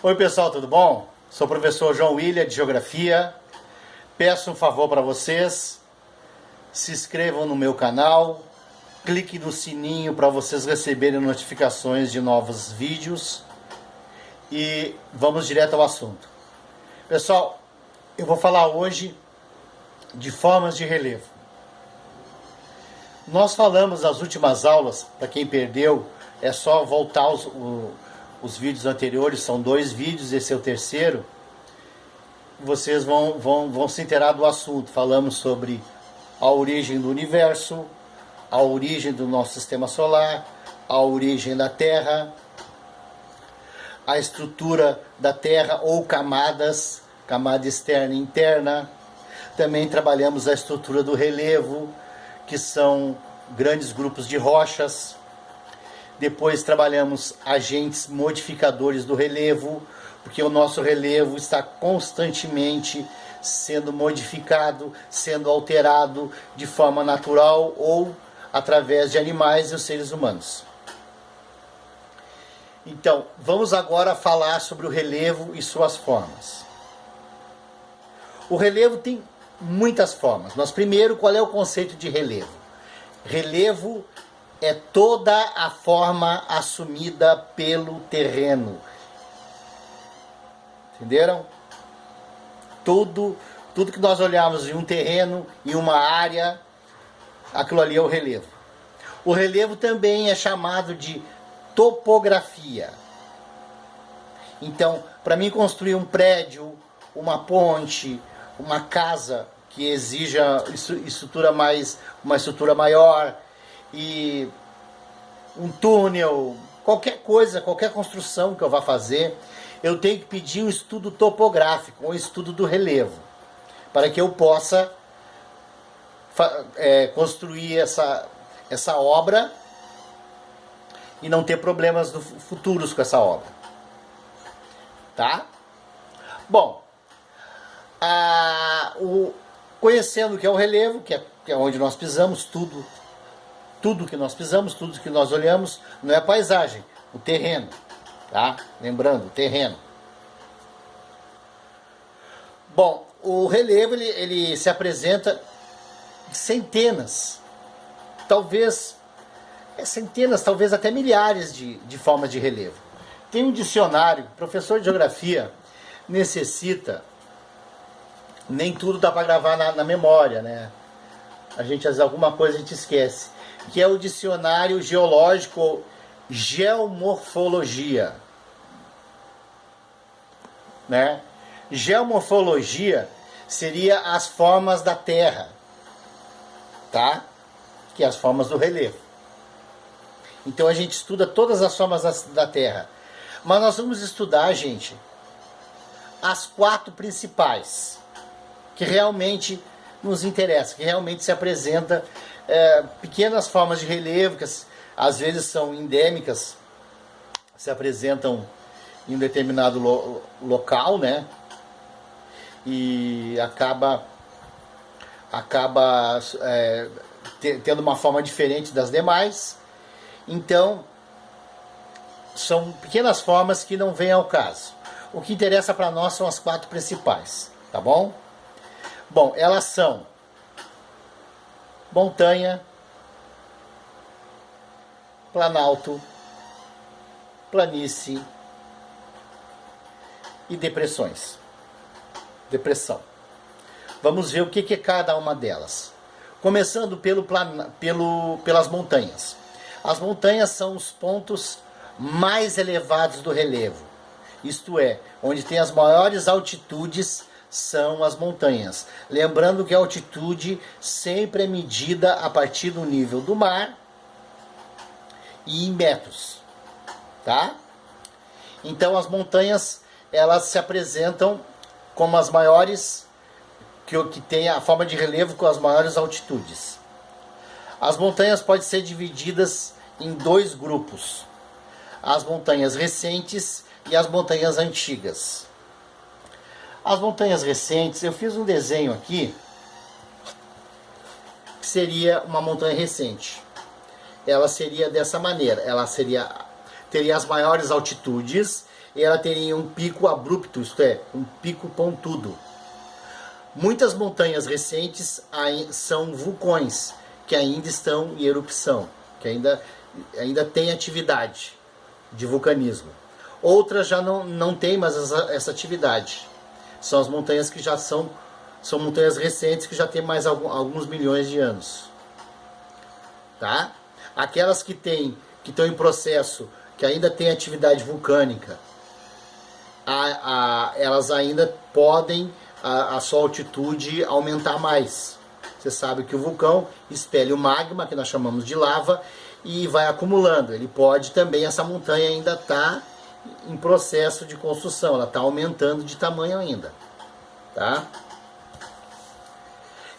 Oi pessoal, tudo bom? Sou o professor João William de Geografia. Peço um favor para vocês, se inscrevam no meu canal, clique no sininho para vocês receberem notificações de novos vídeos e vamos direto ao assunto. Pessoal, eu vou falar hoje de formas de relevo. Nós falamos nas últimas aulas, para quem perdeu, é só voltar os vídeos anteriores, são 2 vídeos, esse é o terceiro. Vocês vão se inteirar do assunto. Falamos sobre a origem do universo, a origem do nosso sistema solar, a origem da Terra, a estrutura da Terra ou camadas, camada externa e interna. Também trabalhamos a estrutura do relevo, que são grandes grupos de rochas. Depois trabalhamos agentes modificadores do relevo, porque o nosso relevo está constantemente sendo modificado, sendo alterado de forma natural ou através de animais e os seres humanos. Então, vamos agora falar sobre o relevo e suas formas. O relevo tem muitas formas. Mas primeiro, qual é o conceito de relevo? Relevo é toda a forma assumida pelo terreno. Entenderam? Tudo que nós olhamos em um terreno, em uma área, aquilo ali é o relevo. O relevo também é chamado de topografia. Então, para mim construir um prédio, uma ponte, uma casa que exija uma estrutura maior, e um túnel, qualquer coisa, qualquer construção que eu vá fazer, eu tenho que pedir um estudo topográfico, um estudo do relevo, para que eu possa construir essa obra e não ter problemas futuros com essa obra. Tá? Bom, conhecendo o que é o relevo, que é onde nós pisamos, tudo que nós pisamos, tudo que nós olhamos, não é a paisagem, o terreno, tá? Lembrando, o terreno. Bom, o relevo ele se apresenta centenas, talvez até milhares de formas de relevo. Tem um dicionário, professor de geografia necessita, nem tudo dá para gravar na memória, né? Às vezes alguma coisa a gente esquece, que é o dicionário geológico Geomorfologia, né? Geomorfologia seria as formas da Terra, tá? Que é as formas do relevo. Então a gente estuda todas as formas da Terra, mas nós vamos estudar, gente, as 4 principais, que realmente nos interessa, que realmente se apresenta pequenas formas de relevo, que às vezes são endêmicas, se apresentam em um determinado local, né? E acaba tendo uma forma diferente das demais. Então, são pequenas formas que não vêm ao caso. O que interessa para nós são as 4 principais, tá bom? Bom, elas são montanha, planalto, planície e depressões. Depressão. Vamos ver o que é cada uma delas. Começando pelas montanhas. As montanhas são os pontos mais elevados do relevo. Isto é, onde tem as maiores altitudes são as montanhas. Lembrando que a altitude sempre é medida a partir do nível do mar e em metros, tá? Então as montanhas, elas se apresentam como as maiores, que tem a forma de relevo com as maiores altitudes. As montanhas podem ser divididas em 2 grupos: as montanhas recentes e as montanhas antigas. As montanhas recentes, eu fiz um desenho aqui, que seria uma montanha recente. Ela seria dessa maneira, ela seria teria as maiores altitudes e ela teria um pico abrupto, isto é, um pico pontudo. Muitas montanhas recentes são vulcões que ainda estão em erupção, que ainda tem atividade de vulcanismo. Outras já não têm mais essa atividade. São as montanhas que já são montanhas recentes que já têm mais alguns milhões de anos. Tá? Aquelas que estão em processo, que ainda tem atividade vulcânica, elas ainda podem a sua altitude aumentar mais. Você sabe que o vulcão expele o magma, que nós chamamos de lava, e vai acumulando. Ele pode também, essa montanha ainda está em processo de construção, ela está aumentando de tamanho ainda. Tá?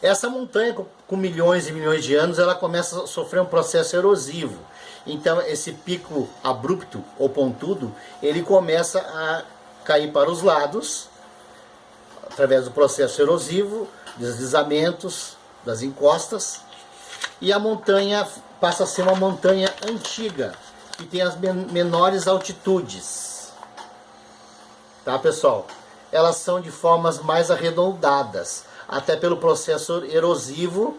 Essa montanha, com milhões e milhões de anos, ela começa a sofrer um processo erosivo. Então esse pico abrupto ou pontudo, ele começa a cair para os lados, através do processo erosivo, deslizamentos das encostas, e a montanha passa a ser uma montanha antiga, que tem as menores altitudes. Tá, pessoal? Elas são de formas mais arredondadas, até pelo processo erosivo,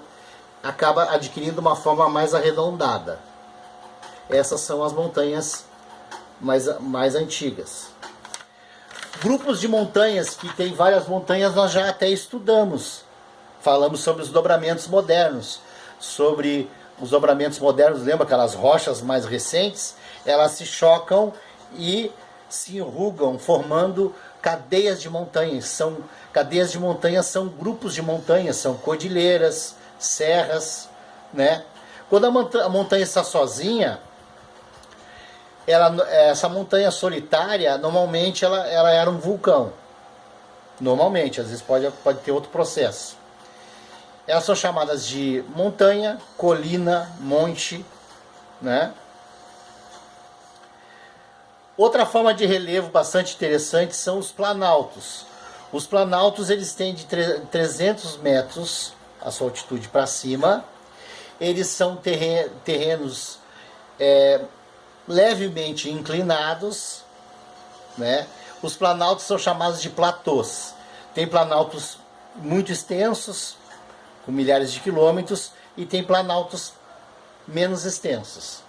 acaba adquirindo uma forma mais arredondada. Essas são as montanhas mais antigas. Grupos de montanhas, que tem várias montanhas, nós já até estudamos. Falamos sobre os dobramentos modernos. Sobre os dobramentos modernos, lembra aquelas rochas mais recentes? Elas se chocam e se enrugam, formando cadeias de montanhas. Cadeias de montanhas são grupos de montanhas, são cordilheiras, serras, né? Quando a montanha está sozinha, essa montanha solitária, normalmente ela era um vulcão. Normalmente, às vezes pode ter outro processo. Elas são chamadas de montanha, colina, monte, né? Outra forma de relevo bastante interessante são os planaltos. Os planaltos, eles têm de 300 metros a sua altitude para cima. Eles são terrenos levemente inclinados, né? Os planaltos são chamados de platôs. Tem planaltos muito extensos, com milhares de quilômetros, e tem planaltos menos extensos.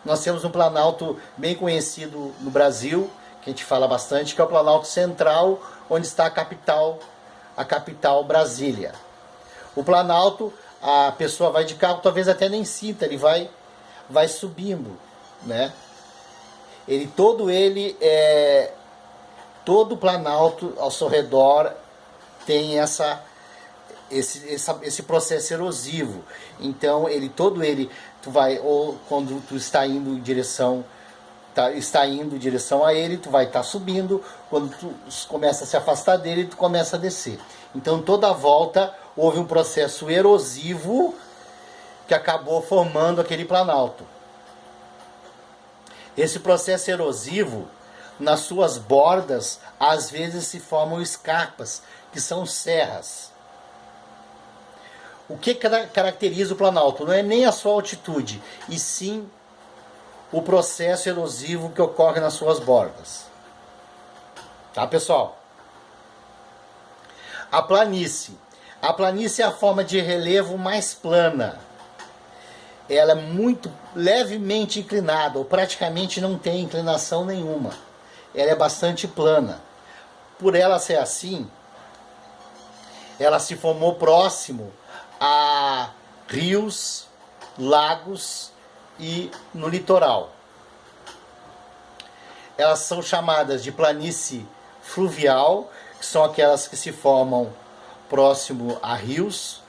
Nós temos um planalto bem conhecido no Brasil, que a gente fala bastante, que é o Planalto Central, onde está a capital Brasília. O Planalto, a pessoa vai de carro, talvez até nem sinta, ele vai subindo, né? Todo o Planalto ao seu redor tem esse processo erosivo. Então tu vai, ou quando tu está indo em direção a ele, tu vai estar subindo. Quando tu começa a se afastar dele, tu começa a descer. Então toda a volta houve um processo erosivo que acabou formando aquele planalto. Esse processo erosivo, nas suas bordas, às vezes se formam escarpas, que são serras. O que caracteriza o planalto? Não é nem a sua altitude, e sim o processo erosivo que ocorre nas suas bordas. Tá, pessoal? A planície. A planície é a forma de relevo mais plana. Ela é muito levemente inclinada, ou praticamente não tem inclinação nenhuma. Ela é bastante plana. Por ela ser assim, ela se formou próximo a rios, lagos e no litoral. Elas são chamadas de planície fluvial, que são aquelas que se formam próximo a rios,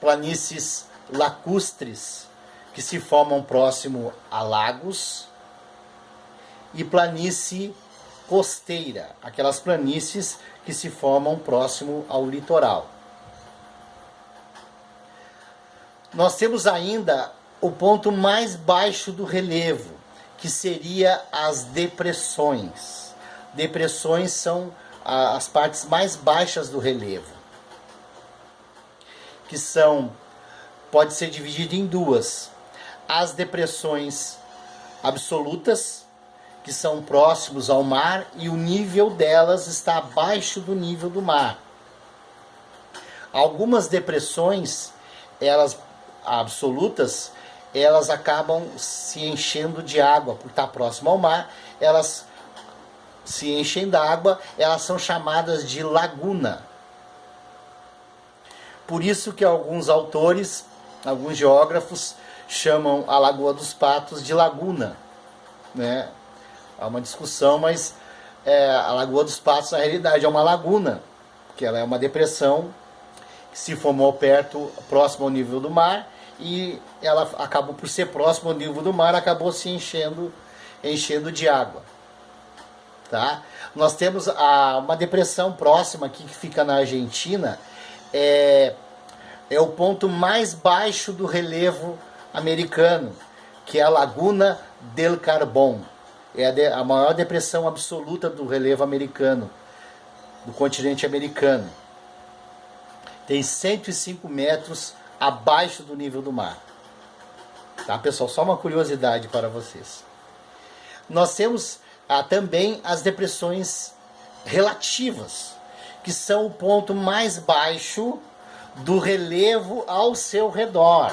planícies lacustres, que se formam próximo a lagos, e planície costeira, aquelas planícies que se formam próximo ao litoral. Nós temos ainda o ponto mais baixo do relevo, que seria as depressões. Depressões são as partes mais baixas do relevo, que pode ser dividido em duas. As depressões absolutas, que são próximos ao mar, e o nível delas está abaixo do nível do mar. Algumas depressões, elas absolutas, elas acabam se enchendo de água, por estar próximo ao mar, elas se enchem d'água, elas são chamadas de laguna. Por isso que alguns autores, alguns geógrafos, chamam a Lagoa dos Patos de laguna, né? Há uma discussão, mas a Lagoa dos Patos na realidade é uma laguna, porque ela é uma depressão que se formou próximo ao nível do mar, e ela acabou por ser próximo ao nível do mar, acabou se enchendo de água. Tá? Nós temos uma depressão próxima aqui que fica na Argentina, é o ponto mais baixo do relevo americano, que é a Laguna del Carbón. É a maior depressão absoluta do relevo americano, do continente americano. Tem 105 metros abaixo do nível do mar. Tá, pessoal? Só uma curiosidade para vocês. Nós temos também as depressões relativas, que são o ponto mais baixo do relevo ao seu redor.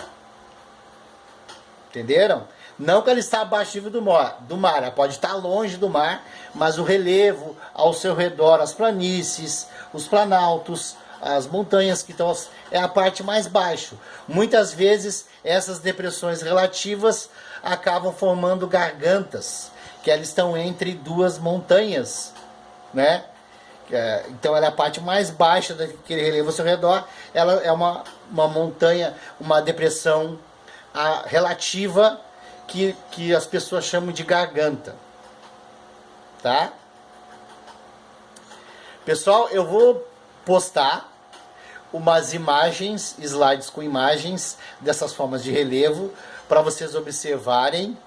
Entenderam? Não que ela está abaixo do nível do mar, ela pode estar longe do mar, mas o relevo ao seu redor, as planícies, os planaltos, as montanhas que estão, é a parte mais baixa. Muitas vezes essas depressões relativas acabam formando gargantas, que elas estão entre duas montanhas, né? Então ela é a parte mais baixa daquele relevo ao seu redor. Ela é uma montanha, uma depressão relativa que as pessoas chamam de garganta. Tá? Pessoal, eu vou postar umas imagens, slides com imagens dessas formas de relevo para vocês observarem,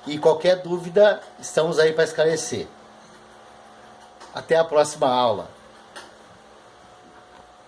e qualquer dúvida estamos aí para esclarecer. Até a próxima aula.